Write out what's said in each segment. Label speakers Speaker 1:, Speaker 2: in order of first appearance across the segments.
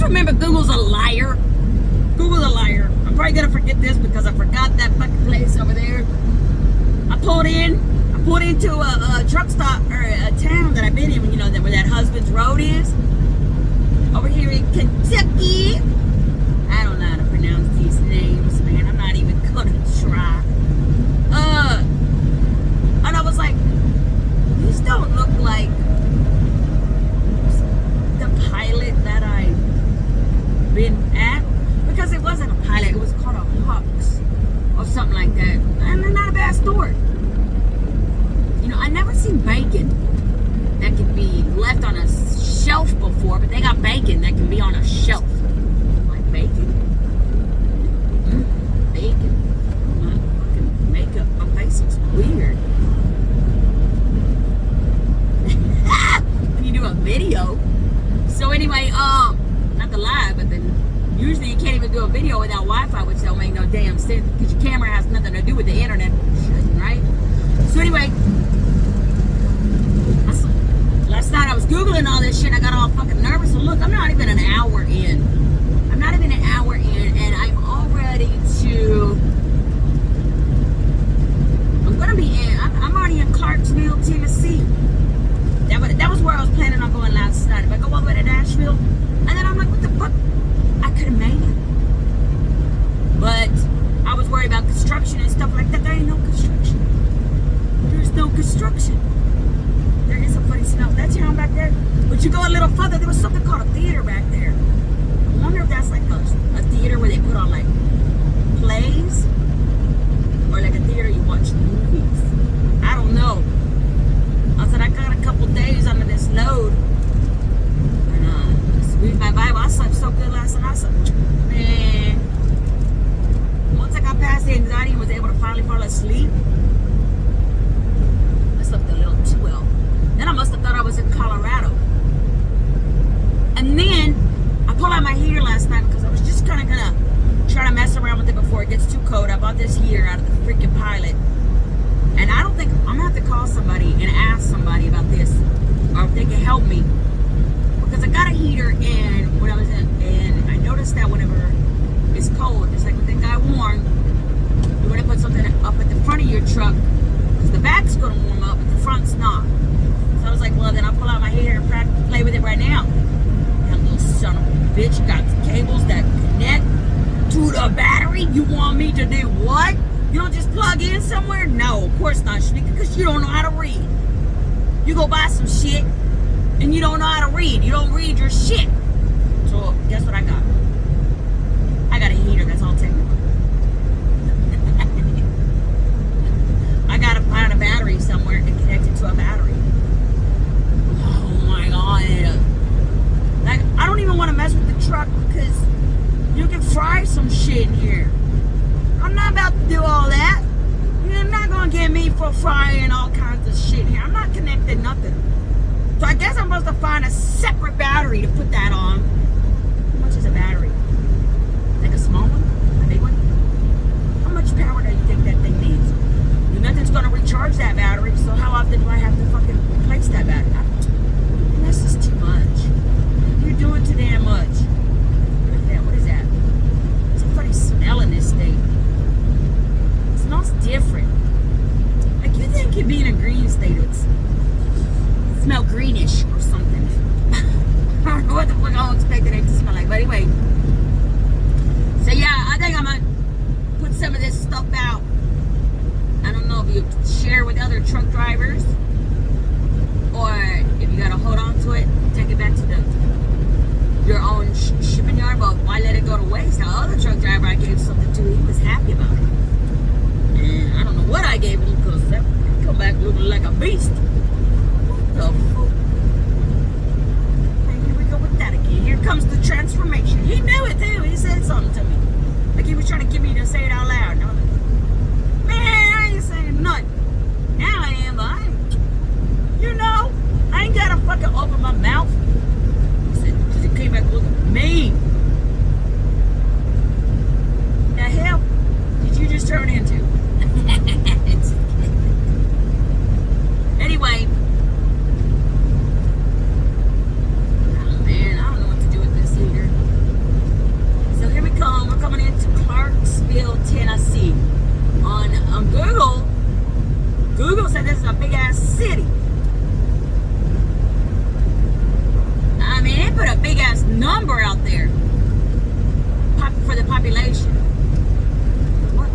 Speaker 1: just remember Google's a liar. Google's a liar. I'm probably gonna forget this because I forgot that fucking place over there. I pulled into a truck stop or a town that I've been in, you know, where that Husband's Road is. Over here in Kentucky. I don't know how to pronounce these names, man. I'm not even gonna try. And I was like, these don't look like the pilot that I've been at. Because it wasn't a pilot, it was called a Hawks or something like that. And they're not a bad store. You know, I never seen bacon that could be left on a shelf before, but they got bacon that can be on a shelf. Like bacon? Bacon. My fucking makeup, my face looks weird. When you do a video. So anyway, not to lie, but then usually you can't even do a video without Wi-Fi, which don't make no damn sense because your camera has nothing to do with the internet, right? So anyway, last night I was Googling all this shit. I got all fucking nervous. And look, I'm not even an hour in. I'm and I'm all ready to. I'm gonna be in. I'm already in Clarksville, Tennessee. That was where I was planning on going last night. If I go all the way to Nashville, and then I'm like, what the fuck? I could have made it. But I was worried about construction and stuff like that. There ain't no construction. There's no construction. There is a funny smell. That town back there. But you go a little further, there was something called a theater back there. I wonder if that's like a theater where they put on like plays. Or like a theater you watch movies. I don't know. I said, I got a couple days under this load. And just read my Bible. I slept so good last night. I slept, man. Once I got past the anxiety and was able to finally fall asleep, I slept a little too well. Then I must have thought I was in Colorado. And then I pulled out my heater last night because I was just kind of gonna try to mess around with it before it gets too cold. I bought this heater out of the freaking Pilot. And I don't think, I'm gonna have to call somebody and ask somebody about this, or if they can help me. Because I got a heater and when I was in, and I noticed that whenever it's cold, just like what the guy warned, you want to put something up at the front of your truck, because the back's gonna warm up, but the front's not. So I was like, well, then I'll pull out my heater and play with it right now. That little son of a bitch got the cables that connect to the battery. You want me to do what? You don't just plug in somewhere? No, of course not, Shanika, because you don't know how to read. You go buy some shit and you don't know how to read. You don't read your shit. So guess what I got? I got a heater that's all technical. I gotta find a battery somewhere and connect it to a battery. Oh my god. Like, I don't even want to mess with the truck because you can fry some shit in here. I'm not about to do all that. You're not gonna get me for frying all kinds of shit here. I'm not connecting nothing. So I guess I'm supposed to find a separate battery to put that on. How much is a battery? Like a small one? A big one? How much power do you think that thing needs? Nothing's gonna recharge that battery, so how often do I have to fucking replace that battery? And this is too much. You're doing too damn much. Look at that. What is that? There's a funny smell in this thing. It smells different. Like you think you'd be in a green state, it smell greenish or something. I don't know what the fuck I expected it to smell like, but anyway. So yeah, I think I'm gonna put some of this stuff out. I don't know if you share with other truck drivers or if you gotta hold on to it, take it back to your own shipping yard, but why let it go to waste? The other truck driver I gave something to, he was happy about it. And I don't know what I gave him because that come back looking like a beast. What the fuck? And here we go with that again. Here comes the transformation. He knew it too. He said something to me. Like he was trying to get me to say it out loud. And I was like, man, I ain't saying nothing. Now I am, but I ain't. You know, I ain't gotta fucking open my mouth. He said, because he came back looking mean. The hell did you just turn into? Anyway. Oh man, I don't know what to do with this heater. number out there for the population. What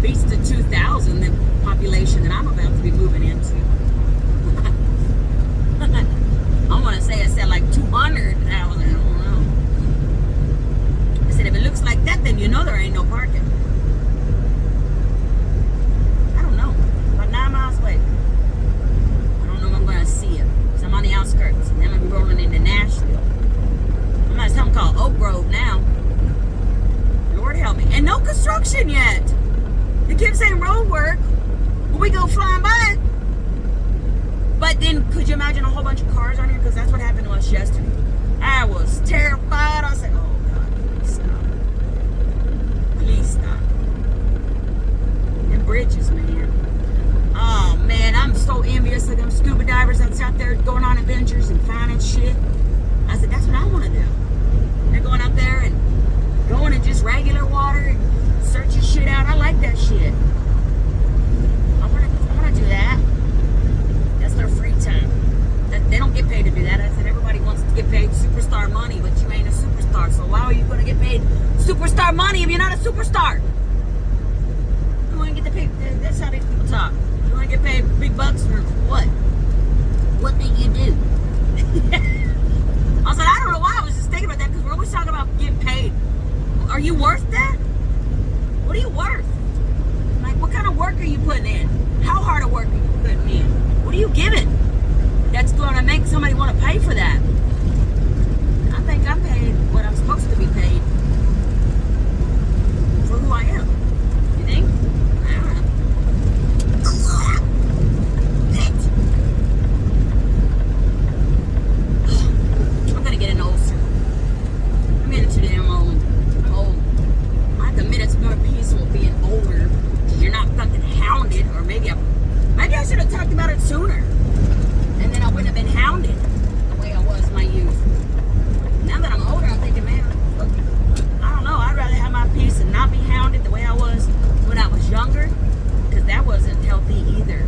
Speaker 1: beats the 2,000 the population that I'm about to be moving into? I want to say I said like 200,000. I don't know. I said if it looks like that, then you know there ain't no parking. I don't know. About 9 miles away. I don't know if I'm going to see it. Because I'm on the outskirts. And then I'm going to be rolling into Nashville. I'm at something called Oak Grove now. Lord help me. And no construction yet. They keep saying road work. But we go flying by. But then, could you imagine a whole bunch of cars on here? Because that's what happened to us yesterday. I was terrified. I said, oh, God, please stop. Please stop. And bridges, man. Oh, man, I'm so envious of them scuba divers that's out there going on adventures and finding shit. I said, that's what I want to do. They're going up there and going in just regular water and searching shit out. I like that shit. I want to do that. That's their free time. They don't get paid to do that. I said everybody wants to get paid superstar money, but you ain't a superstar. So why are you going to get paid superstar money if you're not a superstar? You want to get the pay? That's how these people talk. You want to get paid big bucks for what? What did you do? I said I don't know why. I was just thinking about that because we're always talking about getting paid. Are you worth that? What are you worth? Like, what kind of work are you putting in? How hard a work are you putting in? What are you giving that's going to make somebody want to pay for that? I think I'm paid what I'm supposed to be paid for who I am. You think? I don't know. I'm going to get an ulcer. I'm getting too damn old. I have to admit it's more peaceful being older. You're not fucking hounded, or maybe I should have talked about it sooner. And then I wouldn't have been hounded the way I was in my youth. Now that I'm older, I'm thinking, man, I don't know. I'd rather have my peace and not be hounded the way I was when I was younger. Because that wasn't healthy either.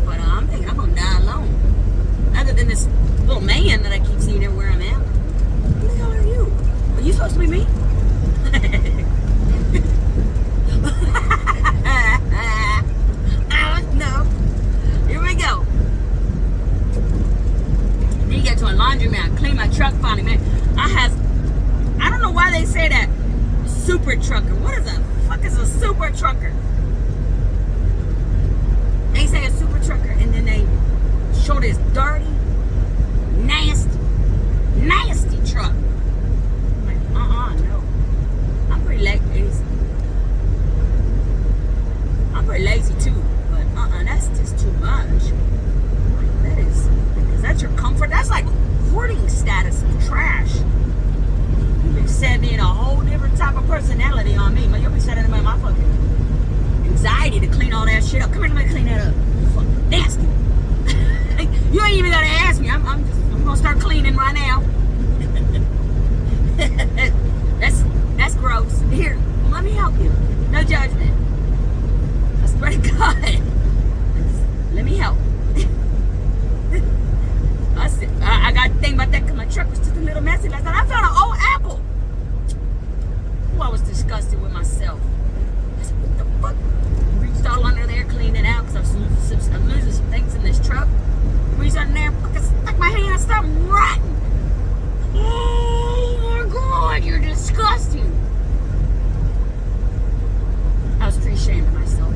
Speaker 1: But I'm thinking I'm going to die alone. Other than this little man that I keep seeing everywhere I'm at. Who the hell are you? Are you supposed to be me? No. Here we go. Then you get to a laundromat, clean my truck finally, man. I don't know why they say that. Super trucker. What is the fuck is a super trucker? They say a super trucker, and then they show this dirty, nasty truck. I'm like, no. I'm pretty lazy. I'm pretty lazy too, but that's just too much. Like, that is, because that's your comfort. That's like hoarding status of trash. You've been setting a whole different type of personality on me, but you'll be setting my fucking anxiety to clean all that shit up. Come here, let me clean that up. Fucking nasty. You ain't even gotta ask me. I'm gonna start cleaning right now. That's gross. Here, let me help you. No judgment. I swear to God. Let me help. I got to think about that because my truck was just a little messy last night. I found an old apple. Oh, I was disgusted with myself. I said, what the fuck? Reached all under there, cleaned it out because I'm losing some things in this truck. Reached under there, fucking stuck my hand in something rotten. Oh my God, you're disgusting. I was pretty ashamed of myself.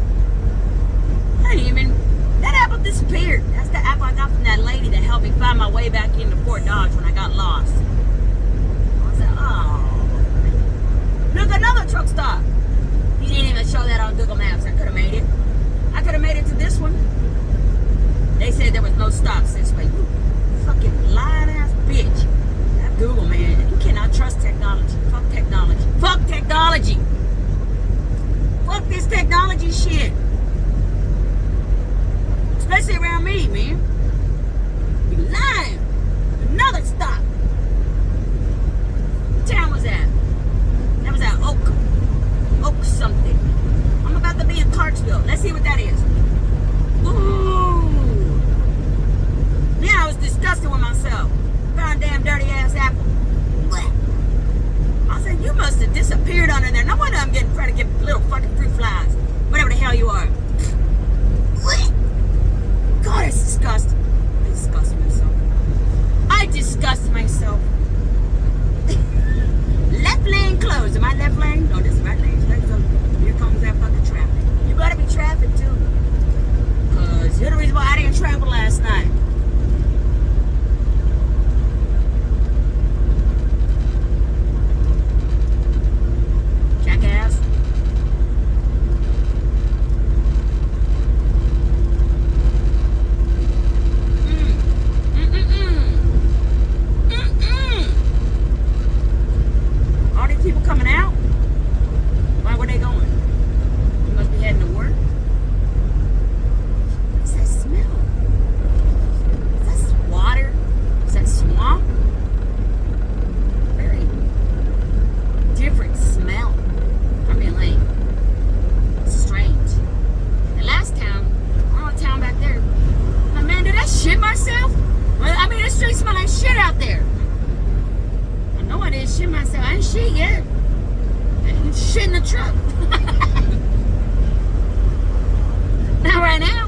Speaker 1: That apple disappeared. That's the apple I got from that lady that helped me find my way back into Fort Dodge when I got lost. I was like, oh. Look, another truck stop. You didn't even show that on Google Maps. I could have made it. I could have made it to this one. They said there was no stops this way. You fucking lying ass bitch. That Google, man. You cannot trust technology. Fuck technology. Fuck technology. Fuck this technology shit. Especially around me, man. You lying. Another stop. What town was that? That was at Oak something. I'm about to be in Clarksville. Let's see what that is. Ooh. Yeah, I was disgusted with myself. ain't shit out there. I know I didn't shit myself. I ain't shit yet. I ain't shit in the truck. Not right now.